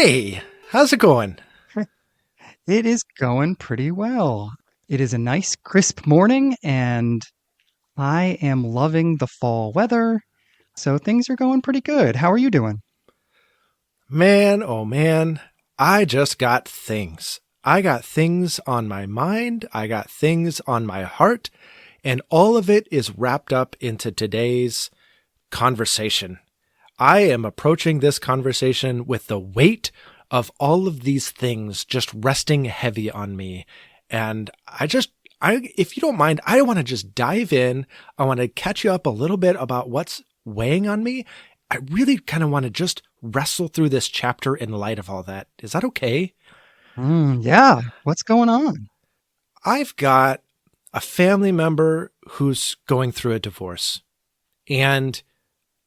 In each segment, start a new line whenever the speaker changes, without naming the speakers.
Hey, how's it going?
It is going pretty well. It is a nice, crisp morning, and I am loving the fall weather. So things are going pretty good. How are you doing?
Man, oh man, I just got things. I got things on my mind, I got things on my heart, and all of it is wrapped up into today's conversation. I am approaching this conversation with the weight of all of these things just resting heavy on me. And if you don't mind, I want to just dive in. I want to catch you up a little bit about what's weighing on me. I really kind of want to just wrestle through this chapter in light of all that. Is that okay?
Yeah. What's going on?
I've got a family member who's going through a divorce, and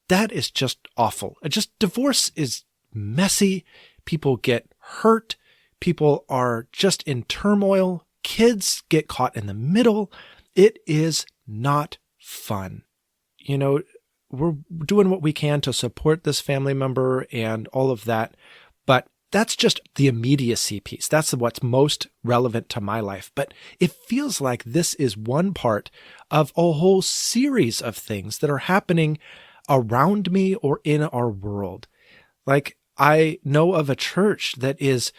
that is just awful. Divorce is messy. People get hurt. People are just in turmoil. Kids get caught in the middle. It is not fun. You know, we're doing what we can to support this family member and all of that. But that's just the immediacy piece. That's what's most relevant to my life. But it feels like this is one part of a whole series of things that are happening around me or in our world. Like, I know of a church that is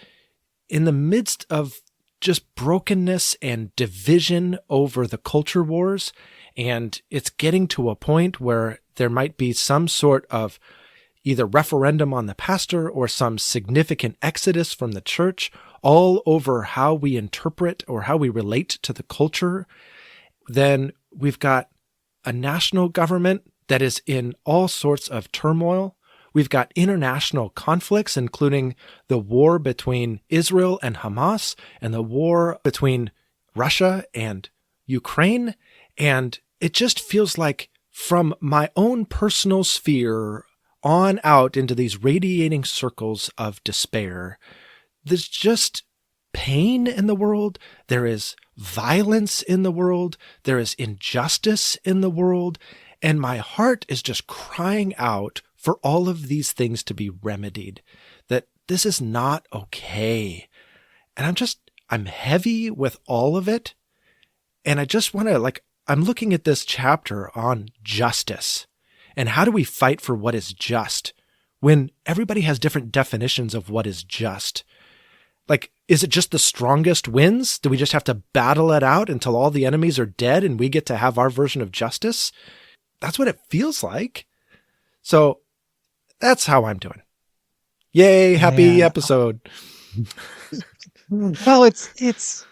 in the midst of just brokenness and division over the culture wars. And it's getting to a point where there might be some sort of either referendum on the pastor or some significant exodus from the church, all over how we interpret or how we relate to the culture. Then we've got a national government that is in all sorts of turmoil. We've got international conflicts, including the war between Israel and Hamas and the war between Russia and Ukraine. And it just feels like from my own personal sphere on out into these radiating circles of despair, there's just pain in the world. There is violence in the world. There is injustice in the world. And my heart is just crying out for all of these things to be remedied, that this is not okay. And I'm heavy with all of it. And I just want to, I'm looking at this chapter on justice and how do we fight for what is just when everybody has different definitions of what is just. Like, is it just the strongest wins? Do we just have to battle it out until all the enemies are dead and we get to have our version of justice? That's what it feels like. So that's how I'm doing. Yay, happy
Man.
episode.
Well, it's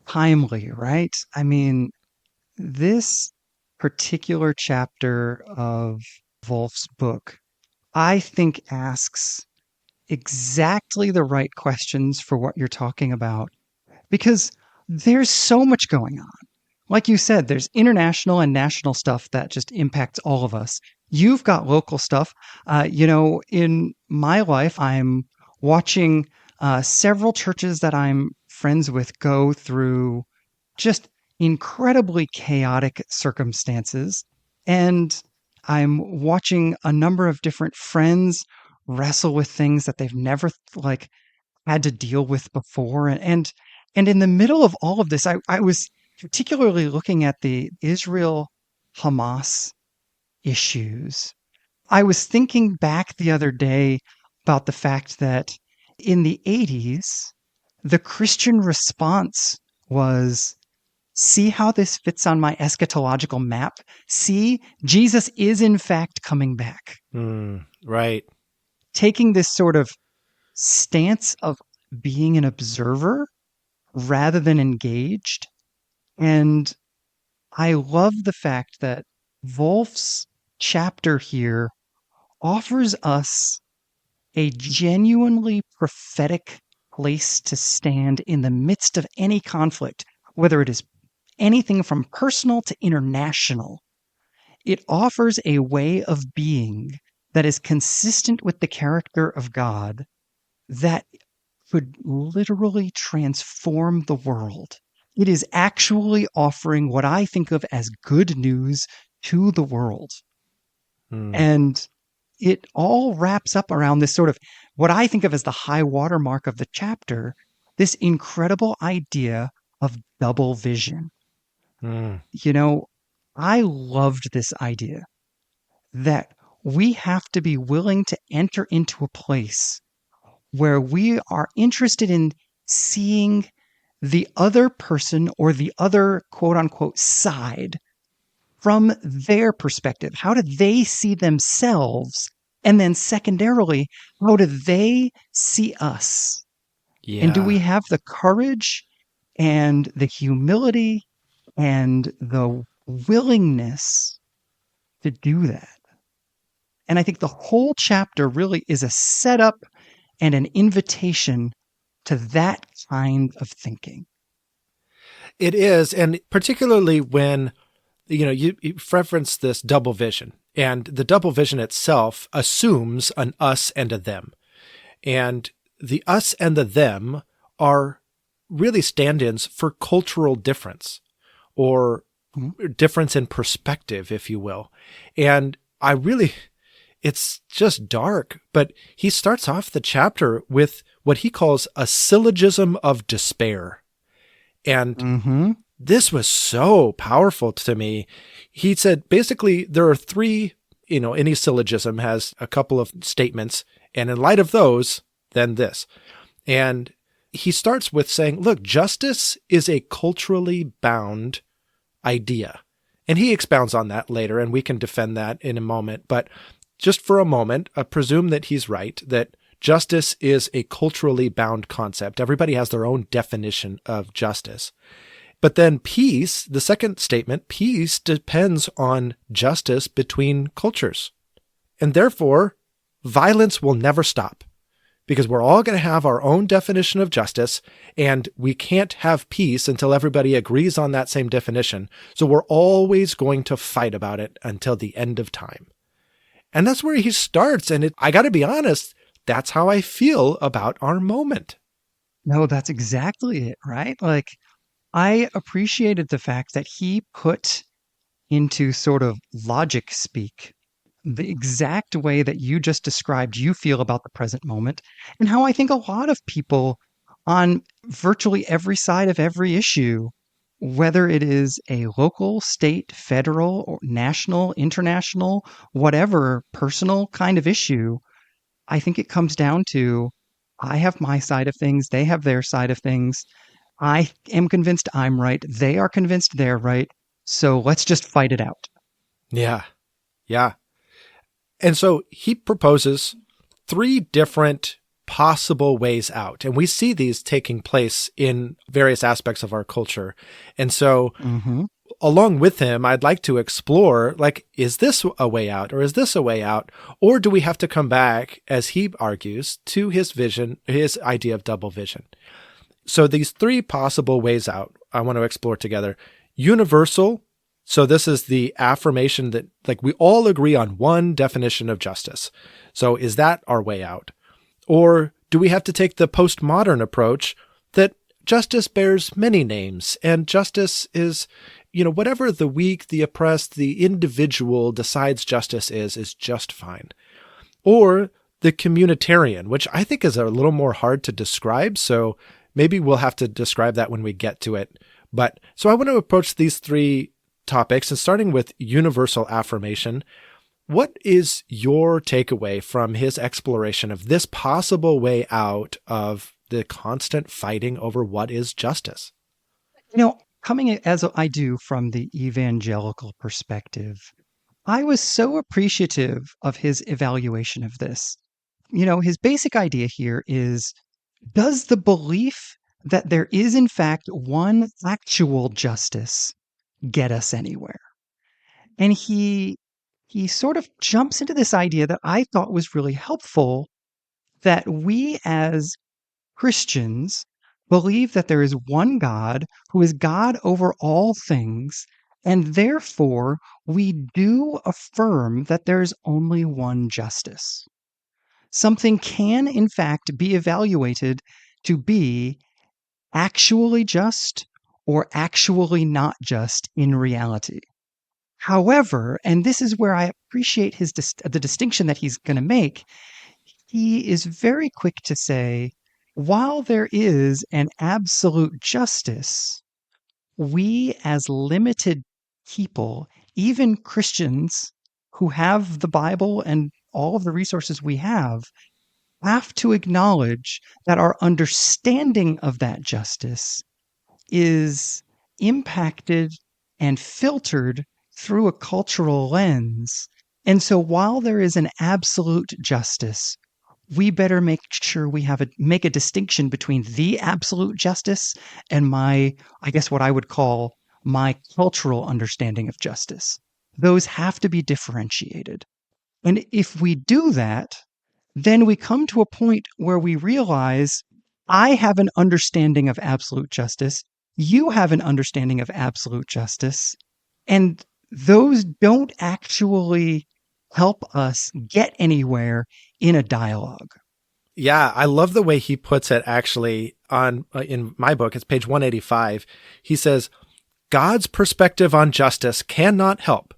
timely, right? I mean, this particular chapter of Volf's book, I think asks exactly the right questions for what you're talking about because there's so much going on. Like you said, there's international and national stuff that just impacts all of us. You've got local stuff. In my life, I'm watching several churches that I'm friends with go through just incredibly chaotic circumstances. And I'm watching a number of different friends wrestle with things that they've never had to deal with before. And in the middle of all of this, I was particularly looking at the Israel Hamas issues. I was thinking back the other day about the fact that in the 80s, the Christian response was, see how this fits on my eschatological map? See, Jesus is in fact coming back.
Right.
Taking this sort of stance of being an observer rather than engaged. And I love the fact that Volf's chapter here offers us a genuinely prophetic place to stand in the midst of any conflict, whether it is anything from personal to international. It offers a way of being that is consistent with the character of God that could literally transform the world. It is actually offering what I think of as good news to the world.
Hmm.
And it all wraps up around this sort of what I think of as the high watermark of the chapter, this incredible idea of double vision.
Mm.
You know, I loved this idea that we have to be willing to enter into a place where we are interested in seeing the other person or the other quote unquote side from their perspective. How do they see themselves? And then secondarily, how do they see us? And do we
Yeah.
have the courage and the humility and the willingness to do that? And I think the whole chapter really is a setup and an invitation to that kind of thinking.
It is. And particularly when, you reference this double vision, and the double vision itself assumes an us and a them. And the us and the them are really stand-ins for cultural difference or difference in perspective, if you will. And it's just dark, but he starts off the chapter with what he calls a syllogism of despair. And this was so powerful to me. He said, basically, there are three, any syllogism has a couple of statements, and in light of those, then this. And he starts with saying, look, justice is a culturally bound idea. And he expounds on that later, and we can defend that in a moment. But just for a moment, presume that he's right, that justice is a culturally bound concept. Everybody has their own definition of justice. But then peace, the second statement, peace depends on justice between cultures. And therefore, violence will never stop because we're all going to have our own definition of justice, and we can't have peace until everybody agrees on that same definition. So we're always going to fight about it until the end of time. And that's where he starts. And I got to be honest, that's how I feel about our moment.
No, that's exactly it, right? Like, I appreciated the fact that he put into sort of logic speak the exact way that you just described you feel about the present moment, and how I think a lot of people on virtually every side of every issue, whether it is a local, state, federal, or national, international, whatever personal kind of issue, I think it comes down to I have my side of things, they have their side of things. I am convinced I'm right. They are convinced they're right. So let's just fight it out.
Yeah. Yeah. And so he proposes three different possible ways out. And we see these taking place in various aspects of our culture. And so along with him, I'd like to explore, like, is this a way out or is this a way out? Or do we have to come back, as he argues, to his vision, his idea of double vision? So these three possible ways out I want to explore together. Universal. So this is the affirmation that, like, we all agree on one definition of justice. So is that our way out? Or do we have to take the postmodern approach that justice bears many names and justice is, whatever the weak, the oppressed, the individual decides justice is just fine? Or the communitarian, which I think is a little more hard to describe. So maybe we'll have to describe that when we get to it. But so I want to approach these three topics, and starting with universal affirmation. What is your takeaway from his exploration of this possible way out of the constant fighting over what is justice?
Coming as I do from the evangelical perspective, I was so appreciative of his evaluation of this. His basic idea here is, does the belief that there is in fact one actual justice get us anywhere? And he sort of jumps into this idea that I thought was really helpful, that we as Christians believe that there is one God who is God over all things, and therefore we do affirm that there is only one justice. Something can, in fact, be evaluated to be actually just or actually not just in reality. However, and this is where I appreciate the distinction that he's going to make, he is very quick to say, while there is an absolute justice, we as limited people, even Christians who have the Bible and all of the resources we have to acknowledge that our understanding of that justice is impacted and filtered through a cultural lens. And so while there is an absolute justice, we better make sure we make a distinction between the absolute justice and I guess what I would call my cultural understanding of justice. Those have to be differentiated. And if we do that, then we come to a point where we realize I have an understanding of absolute justice, you have an understanding of absolute justice, and those don't actually help us get anywhere in a dialogue.
Yeah, I love the way he puts it actually in my book. It's page 185. He says, God's perspective on justice cannot help,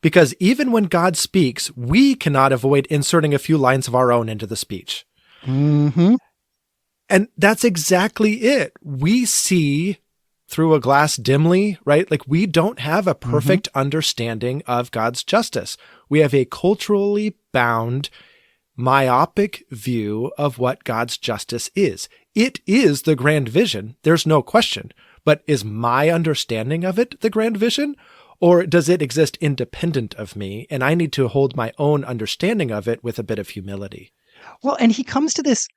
because even when God speaks, we cannot avoid inserting a few lines of our own into the speech.
Mm-hmm.
And that's exactly it. We see through a glass dimly, right? Like we don't have a perfect understanding of God's justice. We have a culturally bound, myopic view of what God's justice is. It is the grand vision. There's no question. But is my understanding of it the grand vision? Or does it exist independent of me, and I need to hold my own understanding of it with a bit of humility?
Well, and he comes to this,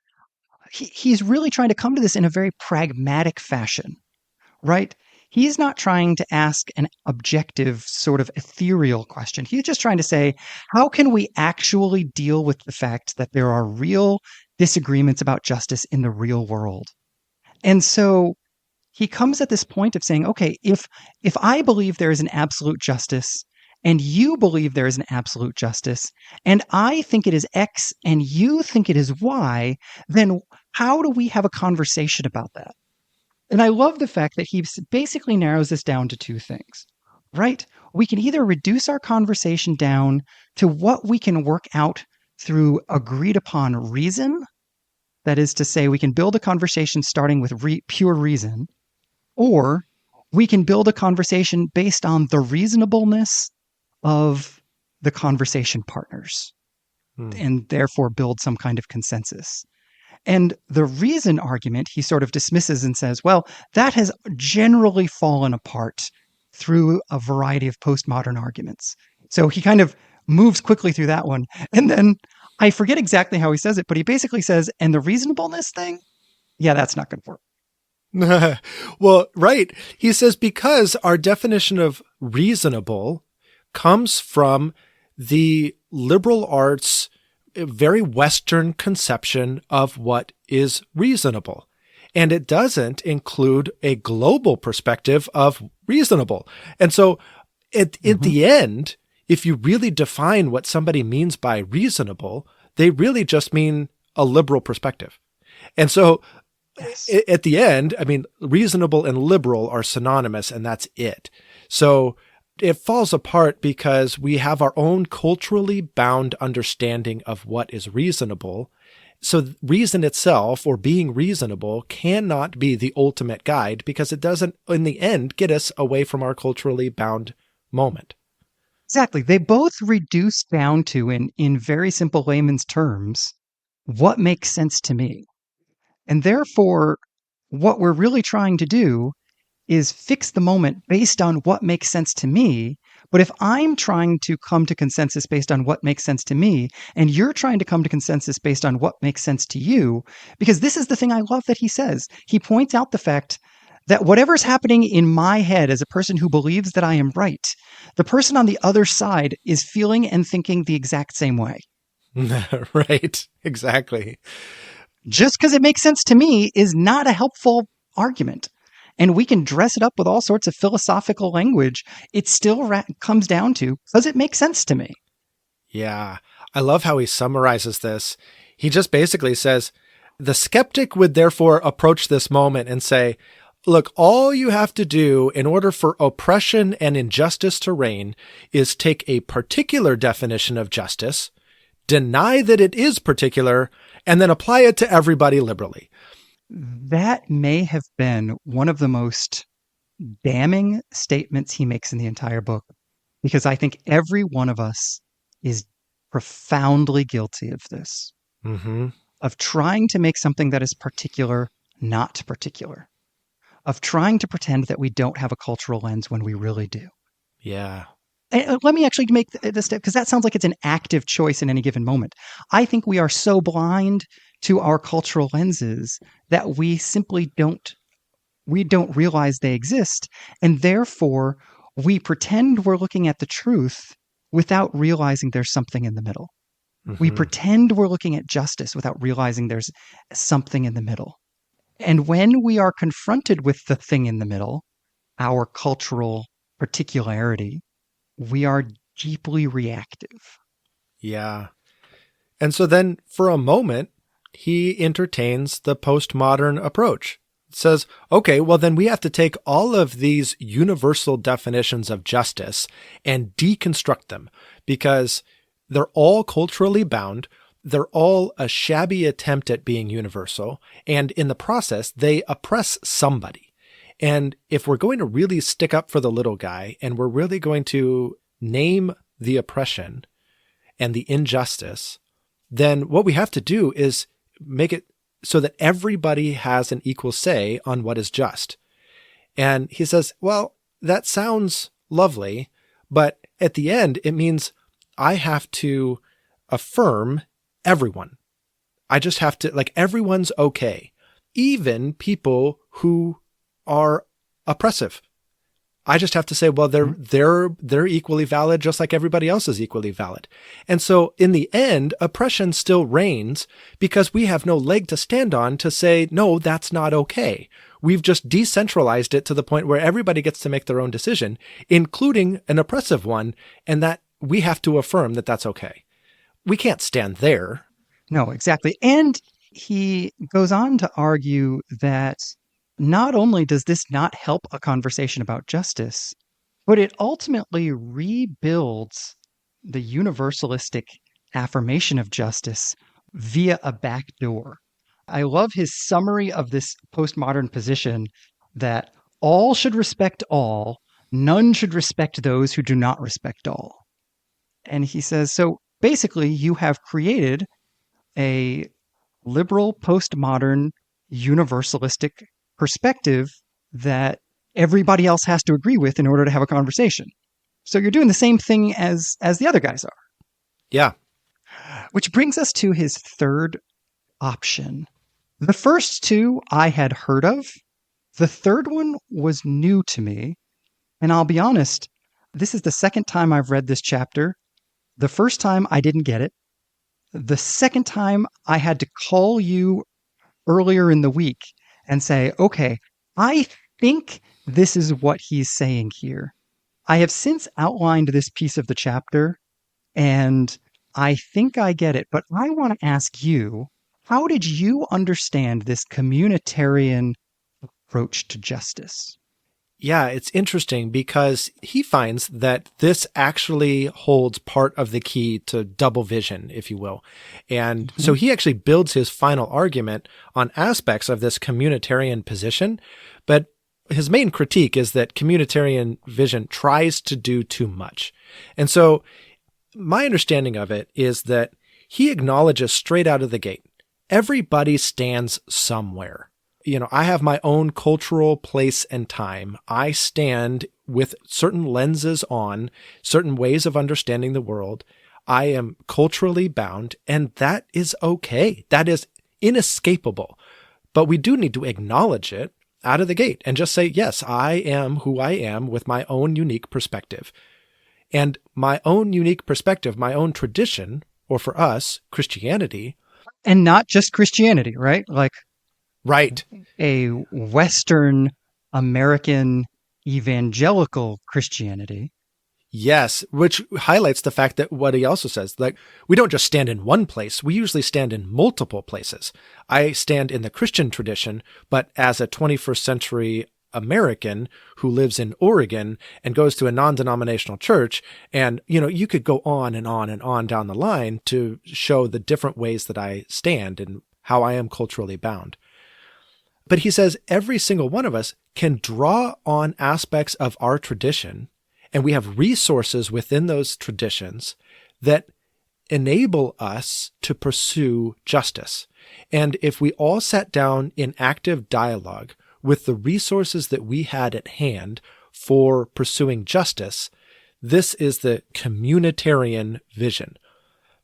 he's really trying to come to this in a very pragmatic fashion, right? He's not trying to ask an objective, sort of ethereal question. He's just trying to say, how can we actually deal with the fact that there are real disagreements about justice in the real world? And so he comes at this point of saying, okay, if I believe there is an absolute justice and you believe there is an absolute justice and I think it is X and you think it is Y, then how do we have a conversation about that? And I love the fact that he basically narrows this down to two things, right? We can either reduce our conversation down to what we can work out through agreed upon reason. That is to say, we can build a conversation starting with pure reason, or we can build a conversation based on the reasonableness of the conversation partners and therefore build some kind of consensus. And the reason argument he sort of dismisses and says, well, that has generally fallen apart through a variety of postmodern arguments. So he kind of moves quickly through that one. And then I forget exactly how he says it, but he basically says, and the reasonableness thing, yeah, that's not going to work.
Well, right. He says, because our definition of reasonable comes from the liberal arts, very Western conception of what is reasonable. And it doesn't include a global perspective of reasonable. And so at the end, if you really define what somebody means by reasonable, they really just mean a liberal perspective. And so yes, at the end, I mean, reasonable and liberal are synonymous, and that's it. So it falls apart because we have our own culturally bound understanding of what is reasonable. So reason itself, or being reasonable, cannot be the ultimate guide because it doesn't, in the end, get us away from our culturally bound moment.
Exactly. They both reduce down to, in very simple layman's terms, what makes sense to me. And therefore, what we're really trying to do is fix the moment based on what makes sense to me. But if I'm trying to come to consensus based on what makes sense to me, and you're trying to come to consensus based on what makes sense to you, because this is the thing I love that he says. He points out the fact that whatever's happening in my head as a person who believes that I am right, the person on the other side is feeling and thinking the exact same way.
Right. Exactly.
Just because it makes sense to me is not a helpful argument. And we can dress it up with all sorts of philosophical language. It still comes down to, does it make sense to me?
Yeah. I love how he summarizes this. He just basically says, the skeptic would therefore approach this moment and say, look, all you have to do in order for oppression and injustice to reign is take a particular definition of justice, deny that it is particular, and then apply it to everybody liberally.
That may have been one of the most damning statements he makes in the entire book, because I think every one of us is profoundly guilty of this,
Mm-hmm.
of trying to make something that is particular not particular, of trying to pretend that we don't have a cultural lens when we really do.
Yeah.
And let me actually make this step, because that sounds like it's an active choice in any given moment. I think we are so blind to our cultural lenses that we simply don't realize they exist, and therefore we pretend we're looking at the truth without realizing there's something in the middle.
Mm-hmm.
We pretend we're looking at justice without realizing there's something in the middle. And when we are confronted with the thing in the middle, our cultural particularity, we are deeply reactive.
Yeah. And so then for a moment, he entertains the postmodern approach. It says, okay, well then we have to take all of these universal definitions of justice and deconstruct them, because they're all culturally bound. They're all a shabby attempt at being universal. And in the process, they oppress somebody. And if we're going to really stick up for the little guy, and we're really going to name the oppression and the injustice, then what we have to do is make it so that everybody has an equal say on what is just. And he says, well, that sounds lovely, but at the end, it means I have to affirm everyone. I just have to, like, everyone's okay. Even people who are oppressive. I just have to say, well, they're equally valid, just like everybody else is equally valid. And so in the end, oppression still reigns because we have no leg to stand on to say, no, that's not okay. We've just decentralized it to the point where everybody gets to make their own decision, including an oppressive one, and that we have to affirm that that's okay. We can't stand there.
No, exactly. And he goes on to argue that not only does this not help a conversation about justice, but it ultimately rebuilds the universalistic affirmation of justice via a back door. I love his summary of this postmodern position that all should respect all, none should respect those who do not respect all. And he says, so basically you have created a liberal, postmodern, universalistic perspective that everybody else has to agree with in order to have a conversation. So you're doing the same thing as the other guys are.
Yeah.
Which brings us to his third option. The first two I had heard of. The third one was new to me. And I'll be honest, this is the second time I've read this chapter. The first time I didn't get it. The second time I had to call you earlier in the week and say, okay, I think this is what he's saying here. I have since outlined this piece of the chapter, and I think I get it, but I want to ask you, how did you understand this communitarian approach to justice?
Yeah, it's interesting because he finds that this actually holds part of the key to double vision, if you will. And so he actually builds his final argument on aspects of this communitarian position. But his main critique is that communitarian vision tries to do too much. And so my understanding of it is that he acknowledges straight out of the gate, everybody stands somewhere. You know, I have my own cultural place and time. I stand with certain lenses on, certain ways of understanding the world. I am culturally bound, and that is okay. That is inescapable. But we do need to acknowledge it out of the gate and just say, yes, I am who I am with my own unique perspective. And my own unique perspective, my own tradition, or for us, Christianity.
And not just Christianity, right? Like,
right.
A Western American evangelical Christianity.
Yes, which highlights the fact that what he also says, like, we don't just stand in one place. We usually stand in multiple places. I stand in the Christian tradition, but as a 21st century American who lives in Oregon and goes to a non-denominational church. And, you could go on and on and on down the line to show the different ways that I stand and how I am culturally bound. But he says every single one of us can draw on aspects of our tradition, and we have resources within those traditions that enable us to pursue justice. And if we all sat down in active dialogue with the resources that we had at hand for pursuing justice, this is the communitarian vision.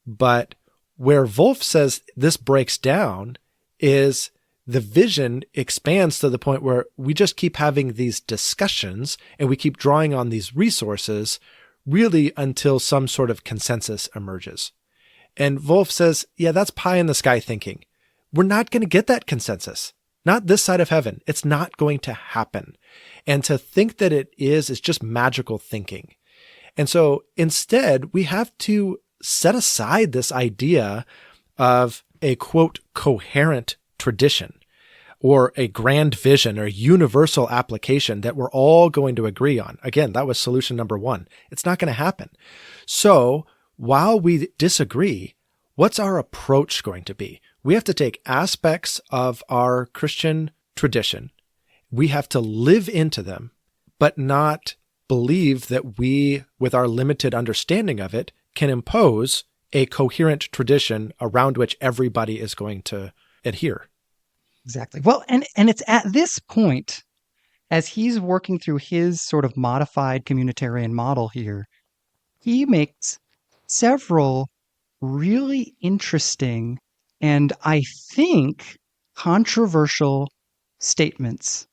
But where Volf says this breaks down is the vision expands to the point where we just keep having these discussions and we keep drawing on these resources really until some sort of consensus emerges. And Volf says, yeah, that's pie in the sky thinking. We're not going to get that consensus. Not this side of heaven. It's not going to happen. And to think that it is just magical thinking. And so instead, we have to set aside this idea of a, quote, coherent tradition or a grand vision or universal application that we're all going to agree on. Again, that was solution number one. It's not going to happen. So while we disagree, what's our approach going to be? We have to take aspects of our Christian tradition. We have to live into them, but not believe that we, with our limited understanding of it, can impose a coherent tradition around which everybody is going to adhere.
Exactly. Well, and it's at this point, as he's working through his sort of modified communitarian model here, he makes several really interesting and I think controversial statements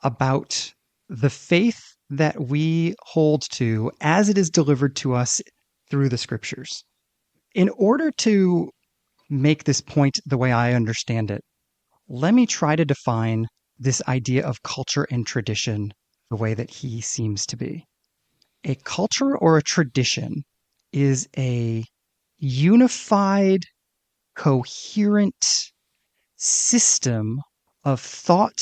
about the faith that we hold to as it is delivered to us through the scriptures. In order to make this point the way I understand it, let me try to define this idea of culture and tradition the way that he seems to be. A culture or a tradition is a unified, coherent system of thought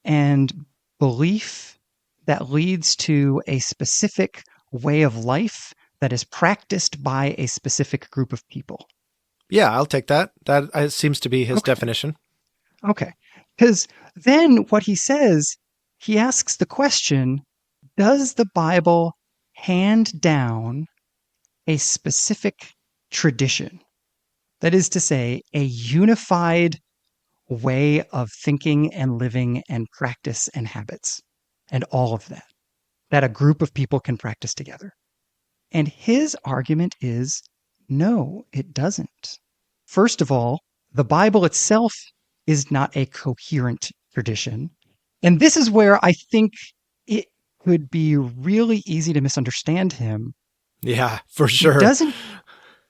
and belief that leads to a specific way of life that is practiced by a specific group of people.
Yeah, I'll take that. That seems to be his definition.
Okay. Because then what he says, he asks the question, does the Bible hand down a specific tradition? That is to say, a unified way of thinking and living and practice and habits and all of that a group of people can practice together. And his argument is, no, it doesn't. First of all, the Bible itself is not a coherent tradition. And this is where I think it could be really easy to misunderstand him.
Yeah, for sure.
He doesn't,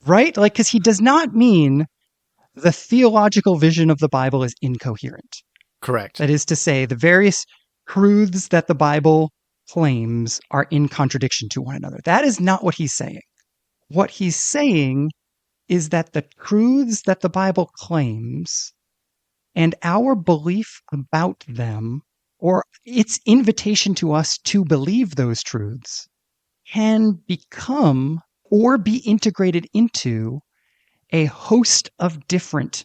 right? Because he does not mean the theological vision of the Bible is incoherent.
Correct.
That is to say, the various truths that the Bible claims are in contradiction to one another. That is not what he's saying. What he's saying is that the truths that the Bible claims and our belief about them, or its invitation to us to believe those truths, can become or be integrated into a host of different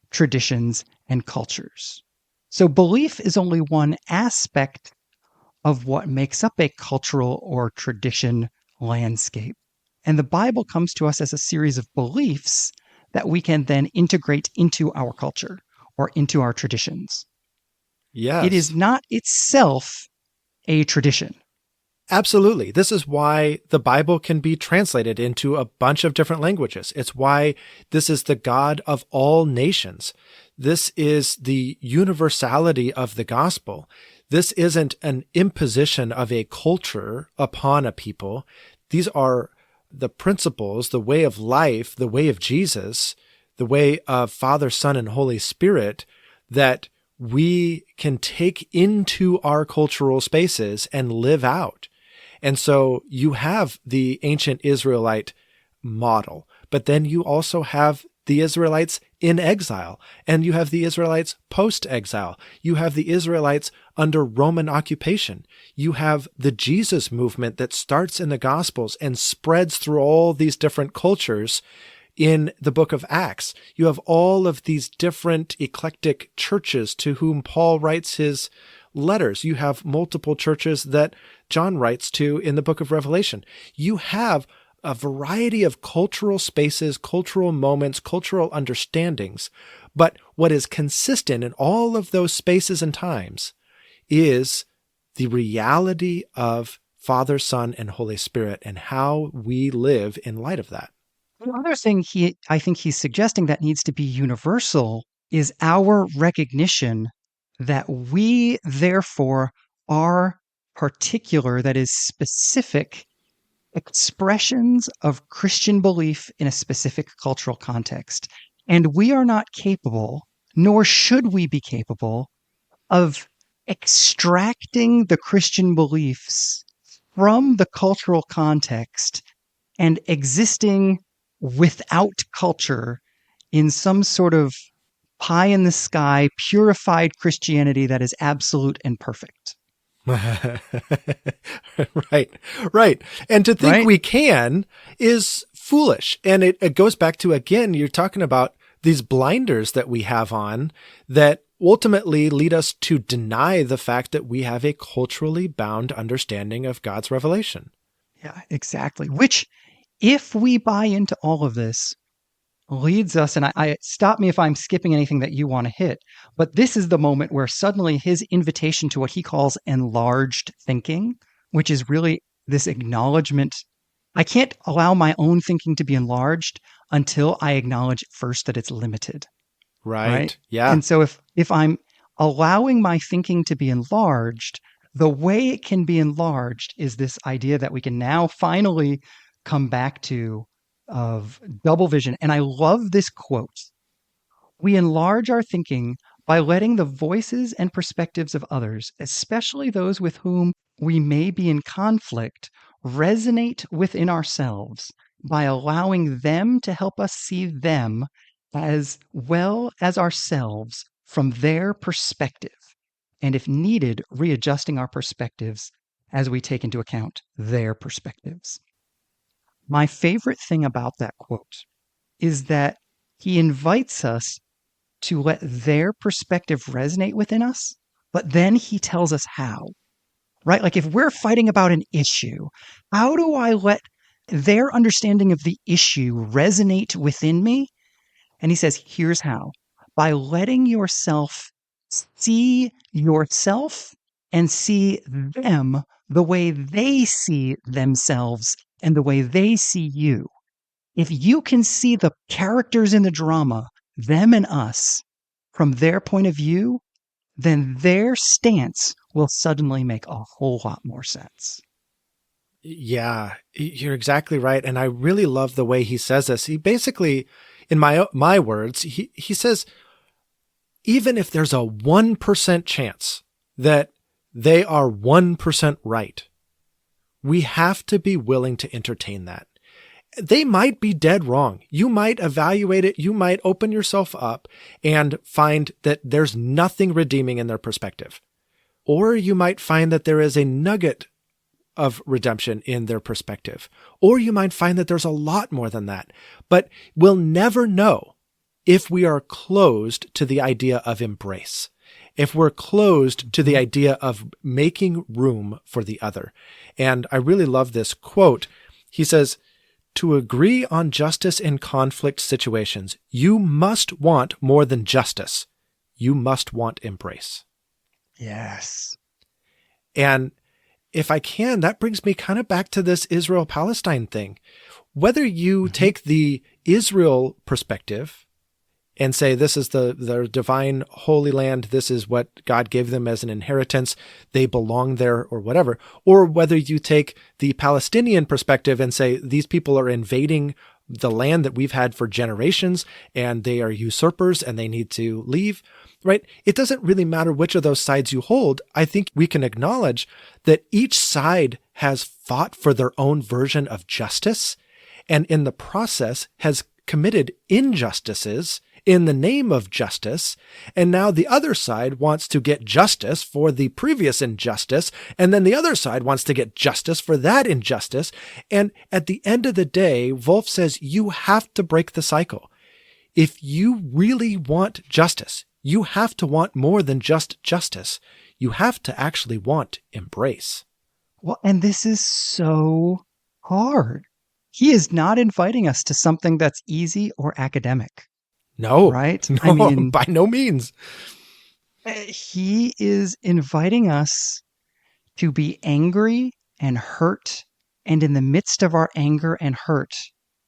traditions and cultures. So belief is only one aspect of what makes up a cultural or tradition landscape. And the Bible comes to us as a series of beliefs that we can then integrate into our culture or into our traditions.
Yes.
It is not itself a tradition.
Absolutely. This is why the Bible can be translated into a bunch of different languages. It's why this is the God of all nations. This is the universality of the gospel. This isn't an imposition of a culture upon a people. These are the principles, the way of life, the way of Jesus, the way of Father, Son, and Holy Spirit that we can take into our cultural spaces and live out. And so you have the ancient Israelite model, but then you also have the Israelites in exile, and you have the Israelites post-exile. You have the Israelites under Roman occupation. You have the Jesus movement that starts in the Gospels and spreads through all these different cultures in the book of Acts. You have all of these different eclectic churches to whom Paul writes his letters. You have multiple churches that John writes to in the book of Revelation. You have a variety of cultural spaces, cultural moments, cultural understandings. But what is consistent in all of those spaces and times is the reality of Father, Son, and Holy Spirit and how we live in light of that.
The other thing I think he's suggesting that needs to be universal is our recognition that we, therefore, are particular, that is, specific expressions of Christian belief in a specific cultural context. And we are not capable, nor should we be capable, of extracting the Christian beliefs from the cultural context and existing without culture in some sort of pie in the sky, purified Christianity that is absolute and perfect.
Right. And to think we can is foolish. And it goes back to, again, you're talking about these blinders that we have on that ultimately lead us to deny the fact that we have a culturally bound understanding of God's revelation.
Yeah, exactly. Which, if we buy into all of this, leads us, and I stop me if I'm skipping anything that you want to hit, but this is the moment where suddenly his invitation to what he calls enlarged thinking, which is really this acknowledgement. I can't allow my own thinking to be enlarged until I acknowledge first that it's limited. Right?
Yeah.
And so if I'm allowing my thinking to be enlarged, the way it can be enlarged is this idea that we can now finally come back to of double vision. And I love this quote. We enlarge our thinking by letting the voices and perspectives of others, especially those with whom we may be in conflict, resonate within ourselves by allowing them to help us see them as well as ourselves from their perspective. And if needed, readjusting our perspectives as we take into account their perspectives. My favorite thing about that quote is that he invites us to let their perspective resonate within us, but then he tells us how, right? Like if we're fighting about an issue, how do I let their understanding of the issue resonate within me? And he says, here's how. By letting yourself see yourself and see them the way they see themselves and the way they see you. If you can see the characters in the drama, them and us, from their point of view, then their stance will suddenly make a whole lot more sense.
Yeah, you're exactly right. And I really love the way he says this. He basically, in my words, he says, even if there's a 1% chance that they are 1% right, we have to be willing to entertain that. They might be dead wrong. You might evaluate it. You might open yourself up and find that there's nothing redeeming in their perspective. Or you might find that there is a nugget of redemption in their perspective. Or you might find that there's a lot more than that. But we'll never know if we are closed to the idea of embrace, if we're closed to the idea of making room for the other. And I really love this quote. He says, to agree on justice in conflict situations, you must want more than justice. You must want embrace.
Yes.
And if I can, that brings me kind of back to this Israel-Palestine thing. Whether you take the Israel perspective and say, this is the divine holy land, this is what God gave them as an inheritance, they belong there or whatever, or whether you take the Palestinian perspective and say, these people are invading the land that we've had for generations and they are usurpers and they need to leave, right? It doesn't really matter which of those sides you hold. I think we can acknowledge that each side has fought for their own version of justice and in the process has committed injustices in the name of justice. And now the other side wants to get justice for the previous injustice. And then the other side wants to get justice for that injustice. And at the end of the day, Volf says you have to break the cycle. If you really want justice, you have to want more than just justice. You have to actually want embrace.
Well, and this is so hard. He is not inviting us to something that's easy or academic.
No,
right?
No,
I mean,
by no means.
He is inviting us to be angry and hurt, and in the midst of our anger and hurt,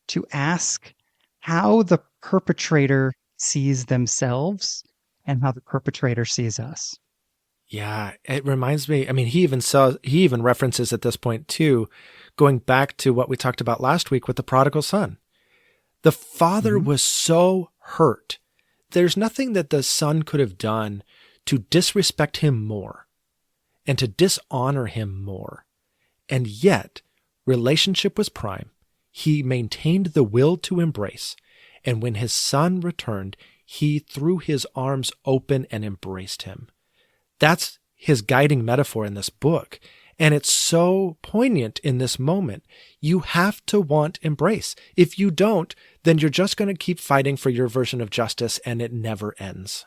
to ask how the perpetrator sees themselves and how the perpetrator sees us.
Yeah, it reminds me, I mean, he even references at this point too, going back to what we talked about last week with the prodigal son. The father was so hurt. There's nothing that the son could have done to disrespect him more and to dishonor him more. And yet, relationship was prime. He maintained the will to embrace. And when his son returned, he threw his arms open and embraced him. That's his guiding metaphor in this book. And it's so poignant in this moment. You have to want embrace. If you don't, then you're just going to keep fighting for your version of justice and it never ends.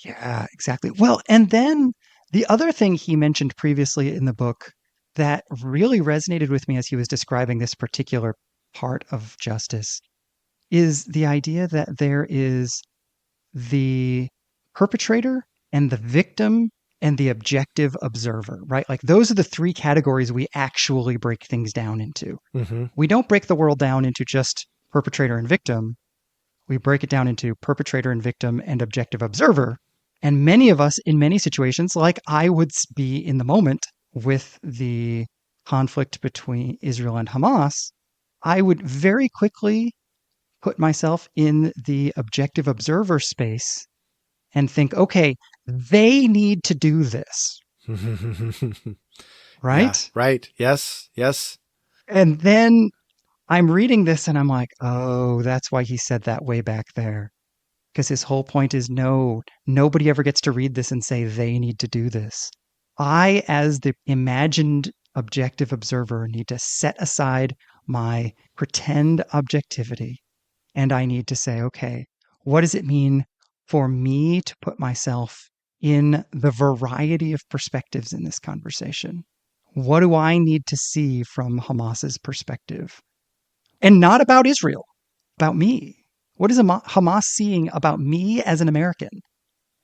Yeah, exactly. Well, and then the other thing he mentioned previously in the book that really resonated with me as he was describing this particular part of justice is the idea that there is the perpetrator and the victim and the objective observer, right? Like those are the three categories we actually break things down into.
Mm-hmm.
We don't break the world down into just perpetrator and victim. We break it down into perpetrator and victim and objective observer. And many of us in many situations, like I would be in the moment with the conflict between Israel and Hamas, I would very quickly put myself in the objective observer space and think, okay, they need to do this. Right?
Yeah, right. Yes. Yes.
And then I'm reading this and I'm like, oh, that's why he said that way back there. Because his whole point is nobody ever gets to read this and say they need to do this. I, as the imagined objective observer, need to set aside my pretend objectivity. And I need to say, okay, what does it mean for me to put myself in the variety of perspectives in this conversation? What do I need to see from Hamas's perspective? And not about Israel, about me. What is Hamas seeing about me as an American?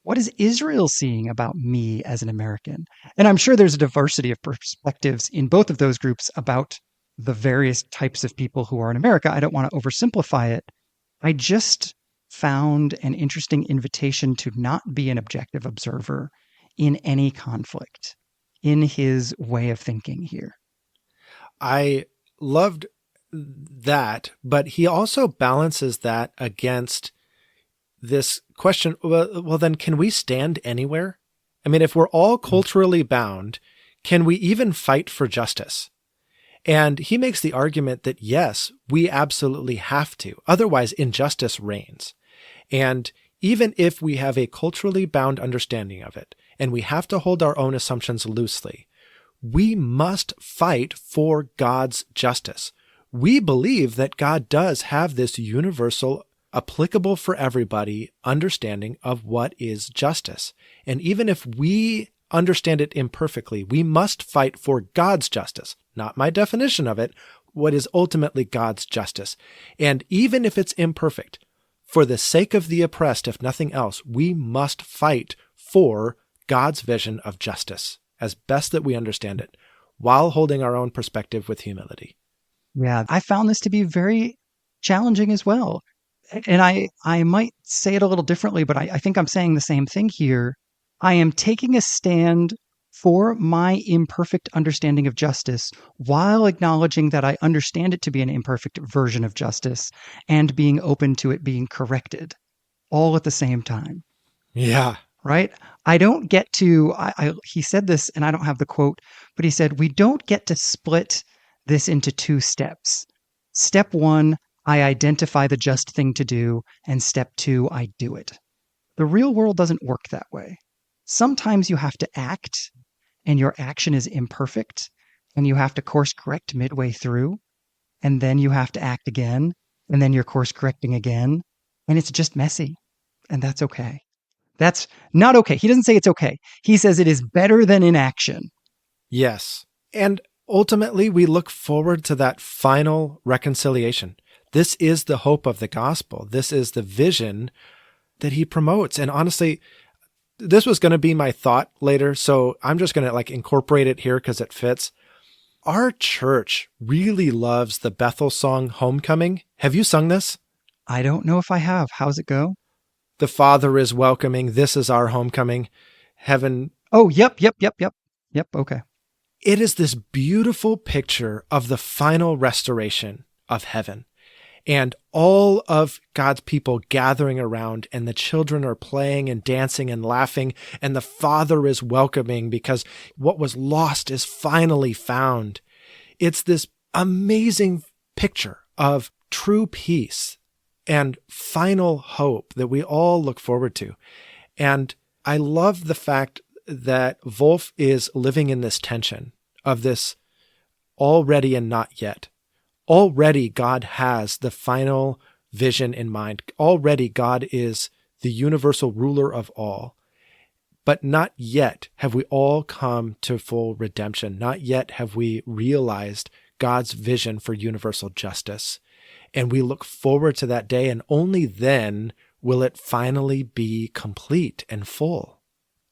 What is Israel seeing about me as an American? And I'm sure there's a diversity of perspectives in both of those groups about the various types of people who are in America. I don't want to oversimplify it. I just found an interesting invitation to not be an objective observer in any conflict in his way of thinking here.
I loved that, but he also balances that against this question. Well, then can we stand anywhere? I mean, if we're all culturally bound, can we even fight for justice? And he makes the argument that yes, we absolutely have to. Otherwise, injustice reigns. And even if we have a culturally bound understanding of it, and we have to hold our own assumptions loosely, we must fight for God's justice. We believe that God does have this universal, applicable for everybody understanding of what is justice. And even if we understand it imperfectly, we must fight for God's justice, not my definition of it, what is ultimately God's justice. And even if it's imperfect, for the sake of the oppressed, if nothing else, we must fight for God's vision of justice as best that we understand it, while holding our own perspective with humility.
Yeah, I found this to be very challenging as well. And I might say it a little differently, but I think I'm saying the same thing here. I am taking a stand for my imperfect understanding of justice while acknowledging that I understand it to be an imperfect version of justice and being open to it being corrected all at the same time.
Yeah.
Right? I don't get to, he said this, and I don't have the quote, but he said, we don't get to split this into two steps. Step one, I identify the just thing to do, and step 2, I do it. The real world doesn't work that way. Sometimes you have to act, and your action is imperfect, and you have to course correct midway through, and then you have to act again, and then you're course correcting again, and it's just messy, and that's okay. That's not okay. He doesn't say it's okay. He says it is better than inaction.
Yes. And ultimately, we look forward to that final reconciliation. This is the hope of the gospel. This is the vision that he promotes. And honestly, this was going to be my thought later, so I'm just going to incorporate it here because it fits. Our church really loves the Bethel song, Homecoming. Have you sung this?
I don't know if I have. How's it go?
The Father is welcoming. This is our homecoming. Heaven.
Oh, yep. Okay.
It is this beautiful picture of the final restoration of heaven and all of God's people gathering around, and the children are playing and dancing and laughing, and the Father is welcoming because what was lost is finally found. It's this amazing picture of true peace and final hope that we all look forward to. And I love the fact that Volf is living in this tension of this already and not yet. Already God has the final vision in mind. Already God is the universal ruler of all. But not yet have we all come to full redemption. Not yet have we realized God's vision for universal justice. And we look forward to that day, and only then will it finally be complete and full.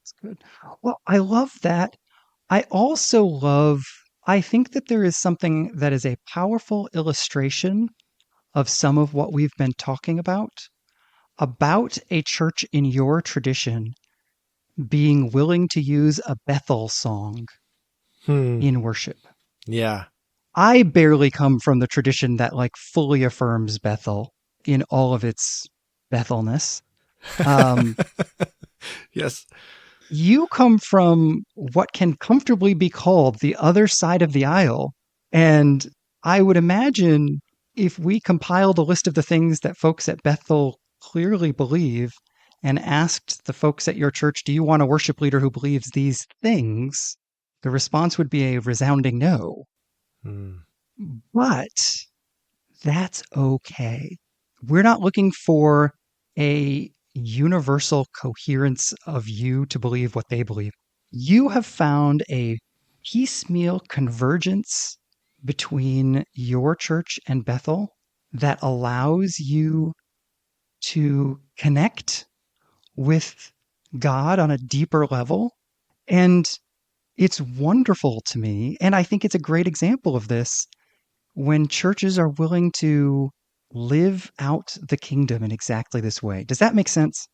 That's good. Well, I love that. I think that there is something that is a powerful illustration of some of what we've been talking about a church in your tradition being willing to use a Bethel song in worship.
Yeah.
I barely come from the tradition that fully affirms Bethel in all of its Bethelness.
Yes.
You come from what can comfortably be called the other side of the aisle. And I would imagine if we compiled a list of the things that folks at Bethel clearly believe and asked the folks at your church, do you want a worship leader who believes these things? The response would be a resounding no. But that's okay. We're not looking for a universal coherence of you to believe what they believe. You have found a piecemeal convergence between your church and Bethel that allows you to connect with God on a deeper level. And it's wonderful to me. And I think it's a great example of this when churches are willing to live out the kingdom in exactly this way. Does that make sense?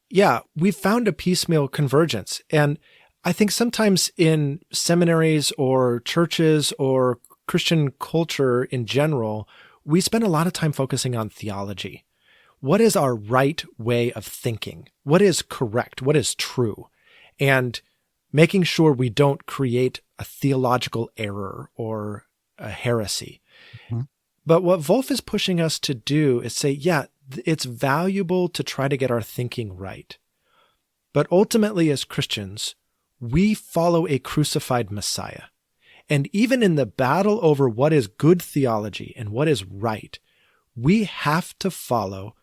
Yeah, we've found a piecemeal convergence. And I think sometimes in seminaries or churches or Christian culture in general, we spend a lot of time focusing on theology. What is our right way of thinking? What is correct? What is true? And making sure we don't create a theological error or a heresy. Mm-hmm. But what Volf is pushing us to do is say, yeah, it's valuable to try to get our thinking right. But ultimately, as Christians, we follow a crucified Messiah. And even in the battle over what is good theology and what is right, we have to follow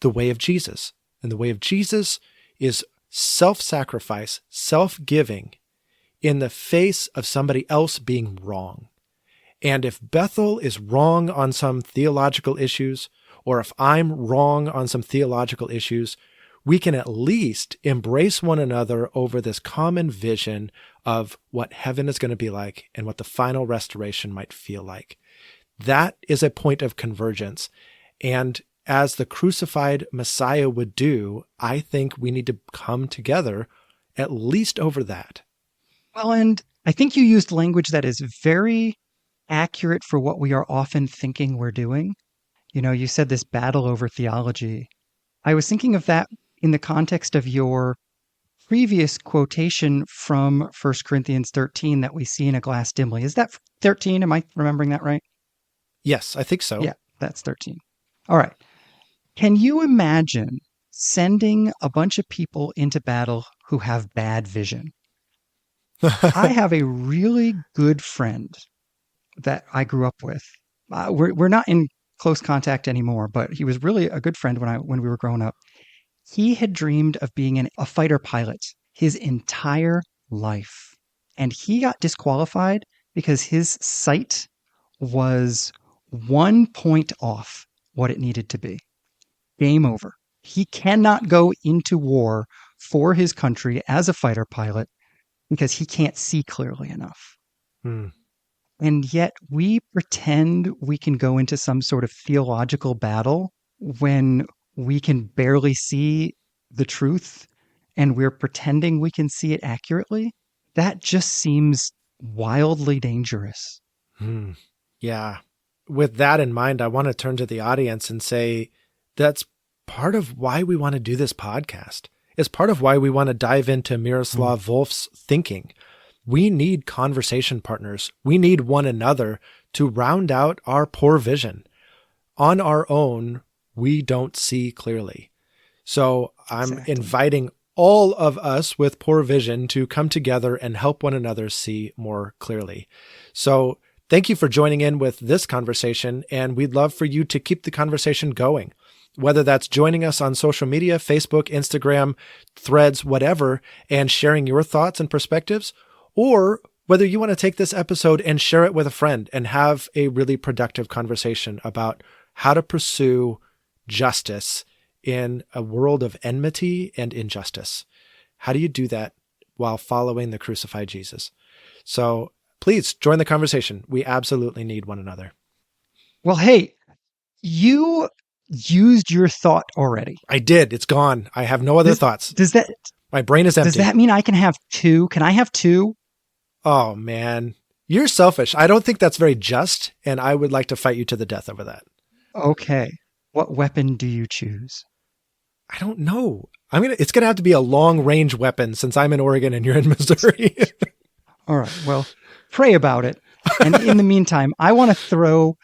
the way of Jesus. And the way of Jesus is self-sacrifice, self-giving in the face of somebody else being wrong. And if Bethel is wrong on some theological issues, or if I'm wrong on some theological issues, we can at least embrace one another over this common vision of what heaven is going to be like and what the final restoration might feel like. That is a point of convergence. And as the crucified Messiah would do, I think we need to come together at least over that.
Well, and I think you used language that is very accurate for what we are often thinking we're doing. You know, you said this battle over theology. I was thinking of that in the context of your previous quotation from 1 Corinthians 13 that we see in a glass dimly. Is that 13? Am I remembering that right?
Yes, I think so.
Yeah. That's 13. All right. Can you imagine sending a bunch of people into battle who have bad vision? I have a really good friend that I grew up with. We're not in close contact anymore, but he was really a good friend when we were growing up. He had dreamed of being a fighter pilot his entire life. And he got disqualified because his sight was 1 point off what it needed to be. Game over. He cannot go into war for his country as a fighter pilot because he can't see clearly enough.
Hmm.
And yet we pretend we can go into some sort of theological battle when we can barely see the truth and we're pretending we can see it accurately. That just seems wildly dangerous.
Hmm. Yeah. With that in mind, I want to turn to the audience and say that's part of why we want to do this podcast. It's part of why we want to dive into Miroslav Volf's thinking. We need conversation partners. We need one another to round out our poor vision. On our own, we don't see clearly. So I'm inviting all of us with poor vision to come together and help one another see more clearly. So thank you for joining in with this conversation, and we'd love for you to keep the conversation going. Whether that's joining us on social media, Facebook, Instagram, Threads, whatever, and sharing your thoughts and perspectives, or whether you want to take this episode and share it with a friend and have a really productive conversation about how to pursue justice in a world of enmity and injustice. How do you do that while following the crucified Jesus? So please join the conversation. We absolutely need one another.
Well, hey, you used your thought already.
I did. It's gone. I have no other thoughts. My brain is empty.
Does that mean I can have two? Can I have two?
Oh, man. You're selfish. I don't think that's very just, and I would like to fight you to the death over that.
Okay. What weapon do you choose?
I don't know. It's going to have to be a long-range weapon since I'm in Oregon and you're in Missouri.
All right. Well, pray about it. And in the meantime, I want to throw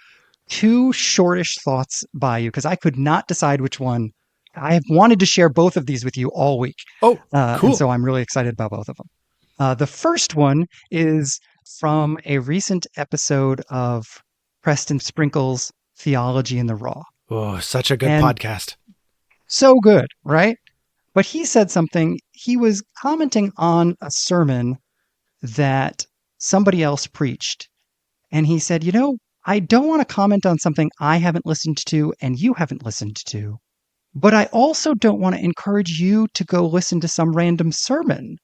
two shortish thoughts by you because I could not decide which one. I have wanted to share both of these with you all week.
Oh, cool.
And so I'm really excited about both of them. The first one is from a recent episode of Preston Sprinkle's Theology in the Raw.
Oh, such a good podcast.
So good, right? But he said something. He was commenting on a sermon that somebody else preached. And he said, I don't want to comment on something I haven't listened to and you haven't listened to. But I also don't want to encourage you to go listen to some random sermon.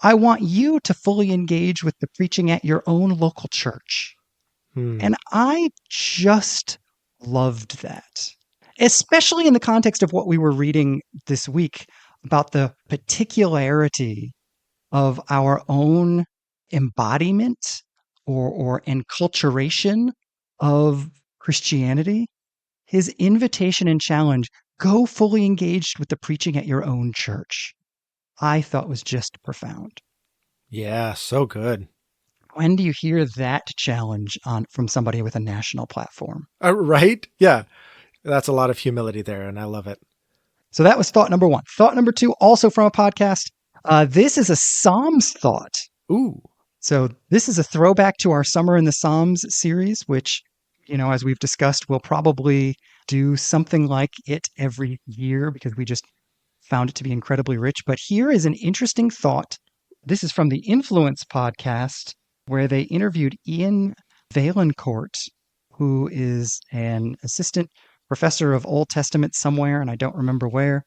I want you to fully engage with the preaching at your own local church. And I just loved that, especially in the context of what we were reading this week about the particularity of our own embodiment or enculturation of Christianity. His invitation and challenge, go fully engaged with the preaching at your own church, I thought was just profound.
Yeah, so good.
When do you hear that challenge from somebody with a national platform?
Right? Yeah. That's a lot of humility there, and I love it.
So that was thought number one. Thought number two, also from a podcast. This is a Psalms thought.
Ooh.
So this is a throwback to our Summer in the Psalms series, which, as we've discussed, we'll probably do something like it every year because we just found it to be incredibly rich. But here is an interesting thought. This is from the Influence podcast, where they interviewed Ian Valancourt, who is an assistant professor of Old Testament somewhere, and I don't remember where,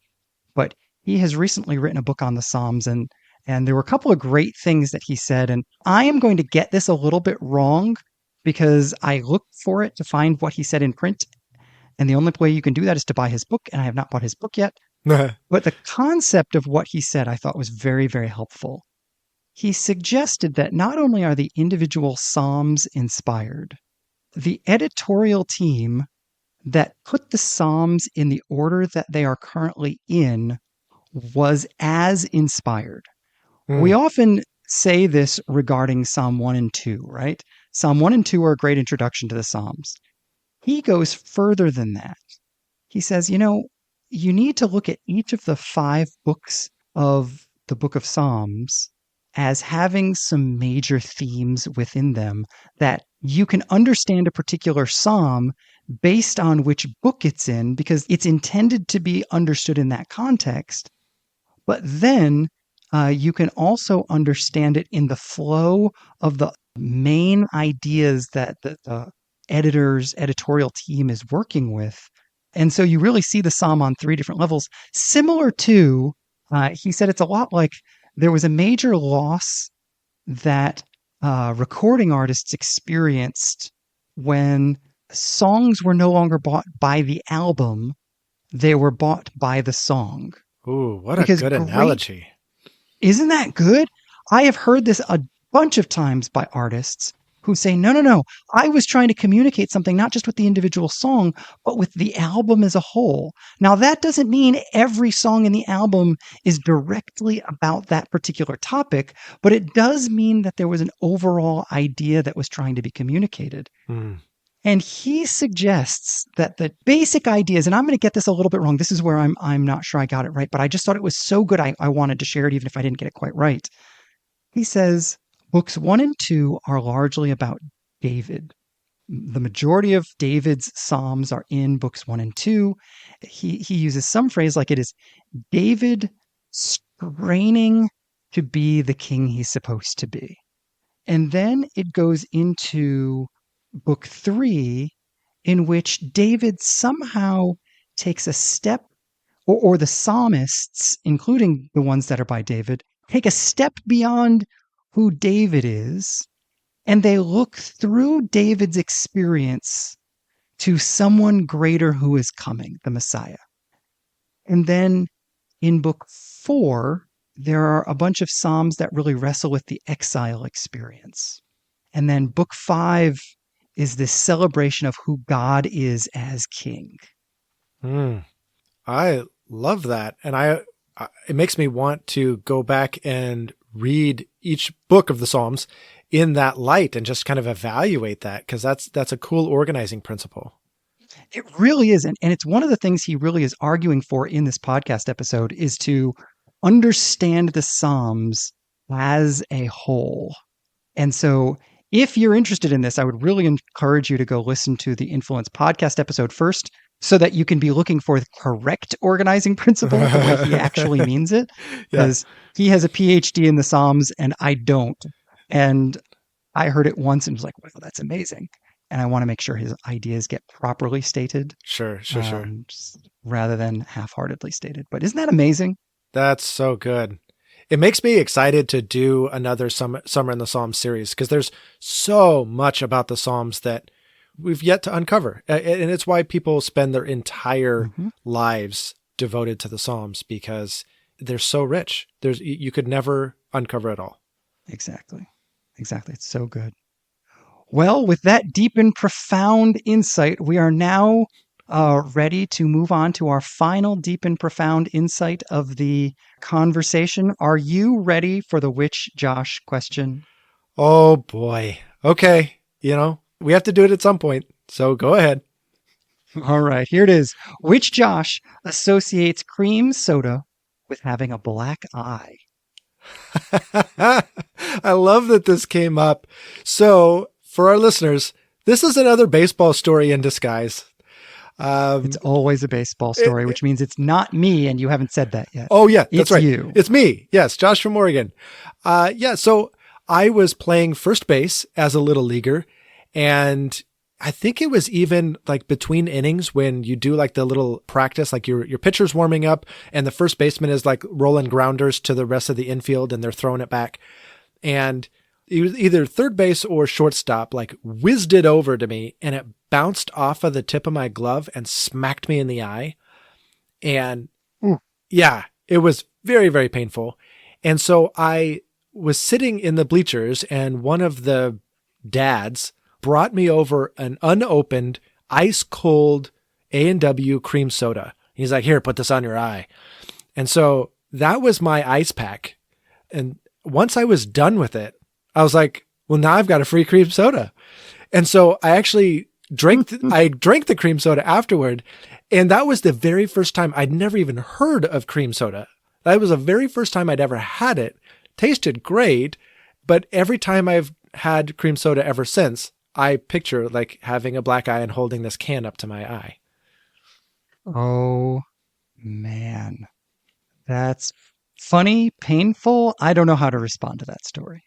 but he has recently written a book on the Psalms, and there were a couple of great things that he said, and I am going to get this a little bit wrong because I looked for it to find what he said in print, and the only way you can do that is to buy his book, and I have not bought his book yet. But the concept of what he said I thought was very, very helpful. He suggested that not only are the individual Psalms inspired, the editorial team that put the Psalms in the order that they are currently in was as inspired. We often say this regarding Psalm 1 and 2, right? Psalm 1 and 2 are a great introduction to the Psalms. he goes further than that. He says, you need to look at each of the 5 books of the Book of Psalms as having some major themes within them that you can understand a particular psalm based on which book it's in, because it's intended to be understood in that context. But then you can also understand it in the flow of the main ideas that the editorial team is working with. And so you really see the psalm on 3 different levels, similar to, he said it's a lot like there was a major loss that recording artists experienced when songs were no longer bought by the album, they were bought by the song.
Ooh, what a good analogy.
Isn't that good? I have heard this a bunch of times by artists who say, no, I was trying to communicate something, not just with the individual song, but with the album as a whole. Now, that doesn't mean every song in the album is directly about that particular topic, but it does mean that there was an overall idea that was trying to be communicated. And he suggests that the basic ideas, and I'm going to get this a little bit wrong. This is where I'm not sure I got it right, but I just thought it was so good I wanted to share it even if I didn't get it quite right. He says, books 1 and 2 are largely about David. The majority of David's psalms are in books 1 and 2. He uses some phrase like it is David straining to be the king he's supposed to be. And then it goes into book 3, in which David somehow takes a step, or the psalmists, including the ones that are by David, take a step beyond who David is, and they look through David's experience to someone greater who is coming, the Messiah. And then in book 4, there are a bunch of psalms that really wrestle with the exile experience. And then book 5 is this celebration of who God is as king.
I love that. And it makes me want to go back and read each book of the Psalms in that light and just kind of evaluate that, because that's a cool organizing principle.
It really is. And it's one of the things he really is arguing for in this podcast episode, is to understand the Psalms as a whole. And so if you're interested in this, I would really encourage you to go listen to the Influence podcast episode first, so that you can be looking for the correct organizing principle, the way he actually means it. Because he has a PhD in the Psalms and I don't. And I heard it once and was like, wow, that's amazing. And I want to make sure his ideas get properly stated.
Sure.
Rather than half-heartedly stated. But isn't that amazing?
That's so good. It makes me excited to do another Summer in the Psalms series, because there's so much about the Psalms that we've yet to uncover. And it's why people spend their entire lives devoted to the Psalms, because they're so rich. You could never uncover it all.
Exactly. It's so good. Well, with that deep and profound insight, we are now ready to move on to our final deep and profound insight of the conversation. Are you ready for the Which Josh question?
Oh boy. Okay. We have to do it at some point, so go ahead.
All right, here it is. Which Josh associates cream soda with having a black eye?
I love that this came up. So, for our listeners, this is another baseball story in disguise.
It's always a baseball story, which means it's not me, and you haven't said that yet.
Oh, yeah, that's right.
You.
It's me. Yes, Josh from Oregon. So I was playing first base as a little leaguer, and I think it was even like between innings when you do like the little practice, like your pitcher's warming up and the first baseman is like rolling grounders to the rest of the infield and they're throwing it back. And it was either third base or shortstop, like whizzed it over to me and it bounced off of the tip of my glove and smacked me in the eye. And yeah, it was very, very painful. And so I was sitting in the bleachers and one of the dads brought me over an unopened, ice cold A&W cream soda. He's like, here, put this on your eye. And so that was my ice pack. And once I was done with it, I was like, well, now I've got a free cream soda. And so I actually I drank the cream soda afterward. And that was the very first time I'd never even heard of cream soda. That was the very first time I'd ever had it. Tasted great, but every time I've had cream soda ever since, I picture like having a black eye and holding this can up to my eye.
Oh, man. That's funny, painful. I don't know how to respond to that story.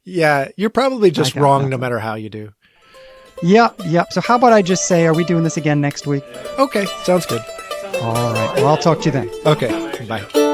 Yeah, you're probably just
got
wrong
nothing.
no matter how you do.
Yep. So how about I just say, are we doing this again next week?
Okay, sounds good.
All right. Well, I'll talk to you then.
Okay, bye.